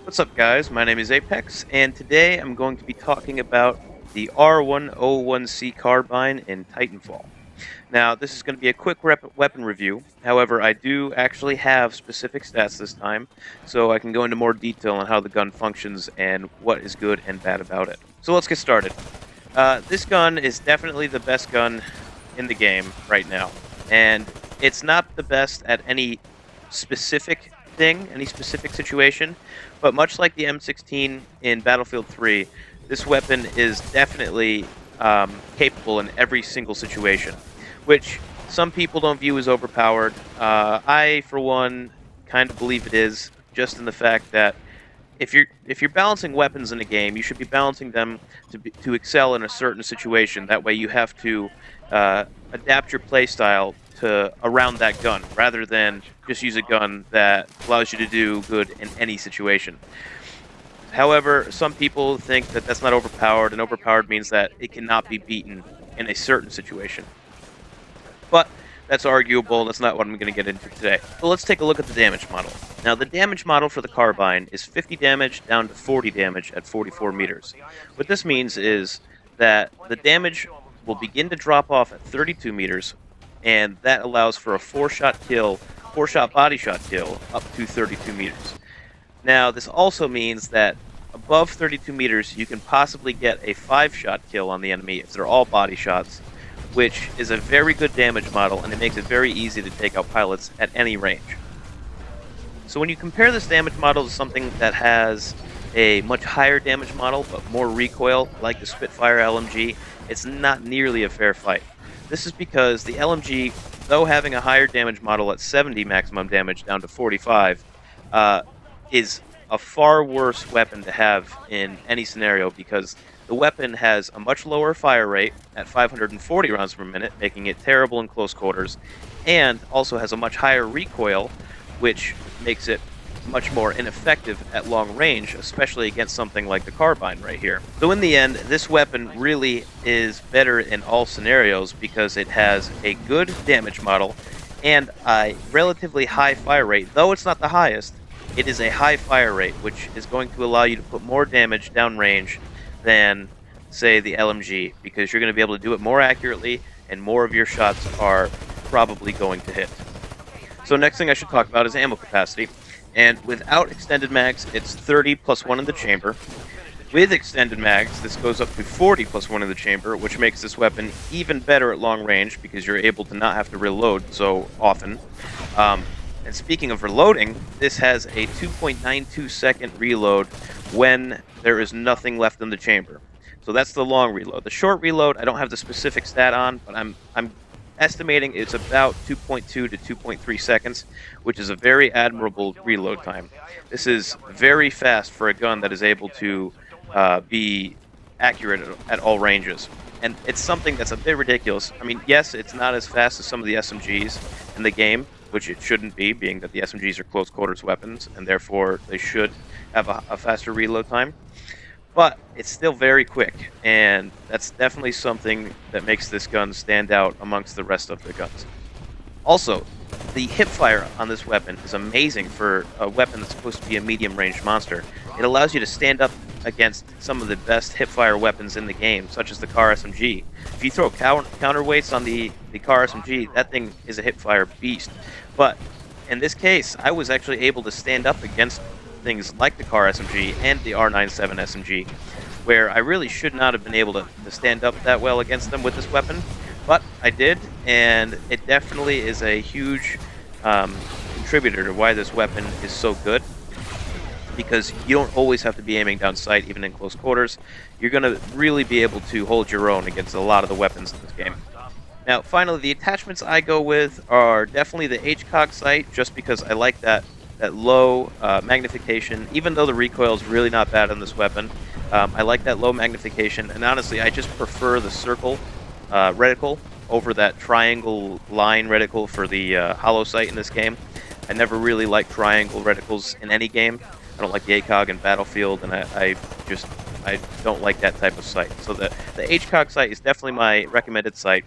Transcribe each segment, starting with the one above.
What's up, guys? My name is Apex, and today I'm going to be talking about the R-101C Carbine in Titanfall. Now, this is going to be a quick weapon review. However, I do actually have specific stats this time, so I can go into more detail on how the gun functions and what is good and bad about it. So let's get started. This gun is definitely the best gun in the game right now, and it's not the best at any specific thing, any specific situation, but much like the M16 in Battlefield 3, this weapon is definitely capable in every single situation, which some people don't view as overpowered. I, for one, kind of believe it is, just in the fact that if you're balancing weapons in a game, you should be balancing them to excel in a certain situation. That way, you have to adapt your playstyle to around that gun, rather than just use a gun that allows you to do good in any situation. However, some people think that that's not overpowered, and overpowered means that it cannot be beaten in a certain situation. But that's arguable. That's not what I'm going to get into today. So let's take a look at the damage model. Now, the damage model for the Carbine is 50 damage down to 40 damage at 44 meters. What this means is that the damage will begin to drop off at 32 meters, and that allows for a 4-shot kill, 4-shot body shot kill up to 32 meters. Now, this also means that above 32 meters, you can possibly get a 5-shot kill on the enemy if they're all body shots, which is a very good damage model, and it makes it very easy to take out pilots at any range. So when you compare this damage model to something that has a much higher damage model but more recoil, like the Spitfire LMG, it's not nearly a fair fight. This is because the LMG, though having a higher damage model at 70 maximum damage down to 45, is a far worse weapon to have in any scenario, because the weapon has a much lower fire rate at 540 rounds per minute, making it terrible in close quarters, and also has a much higher recoil, which makes it much more ineffective at long range, especially against something like the Carbine right here. So in the end, this weapon really is better in all scenarios because it has a good damage model and a relatively high fire rate. Though it's not the highest, it is a high fire rate, which is going to allow you to put more damage downrange than, say, the LMG, because you're going to be able to do it more accurately, and more of your shots are probably going to hit. So next thing I should talk about is ammo capacity. And without extended mags, it's 30 plus 1 in the chamber. With extended mags, this goes up to 40 plus 1 in the chamber, which makes this weapon even better at long range because you're able to not have to reload so often. And speaking of reloading, this has a 2.92 second reload when there is nothing left in the chamber. So that's the long reload. The short reload, I don't have the specific stat on, but I'm estimating it's about 2.2 to 2.3 seconds, which is a very admirable reload time. This is very fast for a gun that is able to be accurate at all ranges. And it's something that's a bit ridiculous. I mean, yes, it's not as fast as some of the SMGs in the game, which it shouldn't be, being that the SMGs are close quarters weapons, and therefore they should have a faster reload time. But it's still very quick, and that's definitely something that makes this gun stand out amongst the rest of the guns. Also, the Hipfire on this weapon is amazing for a weapon that's supposed to be a medium-range monster. It allows you to stand up against some of the best Hipfire weapons in the game, such as the Car SMG. If you throw counterweights on the Car SMG, that thing is a Hipfire beast. But in this case, I was actually able to stand up against things like the Car SMG and the R-97 SMG, where I really should not have been able to stand up that well against them with this weapon, but I did, and it definitely is a huge contributor to why this weapon is so good, because you don't always have to be aiming down sight, even in close quarters. You're going to really be able to hold your own against a lot of the weapons in this game. Now, finally, the attachments I go with are definitely the HCOG sight, just because I like that low magnification. Even though the recoil is really not bad on this weapon, I like that low magnification, and honestly, I just prefer the circle reticle over that triangle line reticle for the hollow sight in this game. I never really liked triangle reticles in any game. I don't like the ACOG in Battlefield, and I don't like that type of sight. So the HCOG sight is definitely my recommended sight.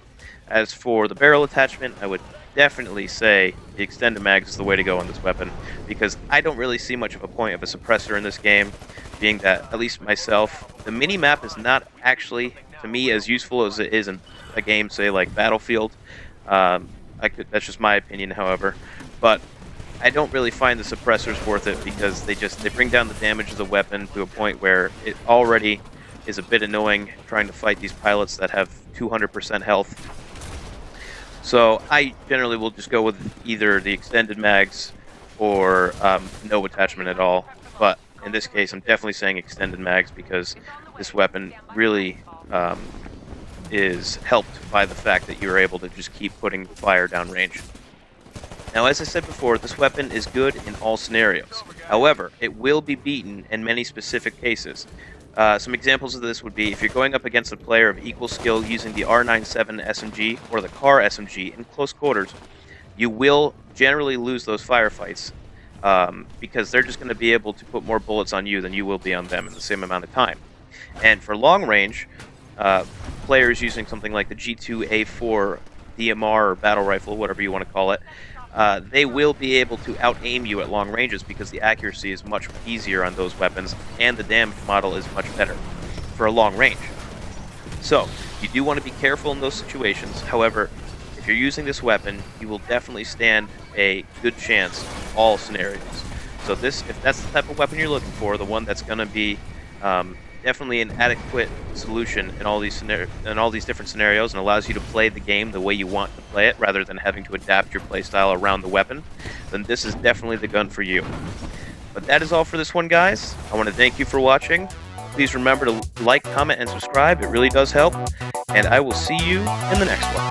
As for the barrel attachment, I would definitely say the extended mags is the way to go on this weapon, because I don't really see much of a point of a suppressor in this game, being that, at least myself, the mini map is not actually, to me, as useful as it is in a game, say, like Battlefield. That's just my opinion, however. But I don't really find the suppressors worth it because they bring down the damage of the weapon to a point where it already is a bit annoying trying to fight these pilots that have 200% health. So I generally will just go with either the extended mags or no attachment at all. But in this case, I'm definitely saying extended mags because this weapon really is helped by the fact that you're able to just keep putting fire down range. Now, as I said before, this weapon is good in all scenarios. However, it will be beaten in many specific cases. Some examples of this would be if you're going up against a player of equal skill using the R-97 SMG or the CAR SMG in close quarters, you will generally lose those firefights because they're just going to be able to put more bullets on you than you will be on them in the same amount of time. And for long range, players using something like the G2A4 DMR or battle rifle, whatever you want to call it, they will be able to out-aim you at long ranges because the accuracy is much easier on those weapons, and the damage model is much better for a long range. So, you do want to be careful in those situations. However, if you're using this weapon, you will definitely stand a good chance in all scenarios. So if that's the type of weapon you're looking for, the one that's going to be definitely an adequate solution in all these different scenarios and allows you to play the game the way you want to play it rather than having to adapt your playstyle around the weapon, then this is definitely the gun for you. But that is all for this one, guys. I want to thank you for watching. Please remember to like, comment, and subscribe. It really does help. And I will see you in the next one.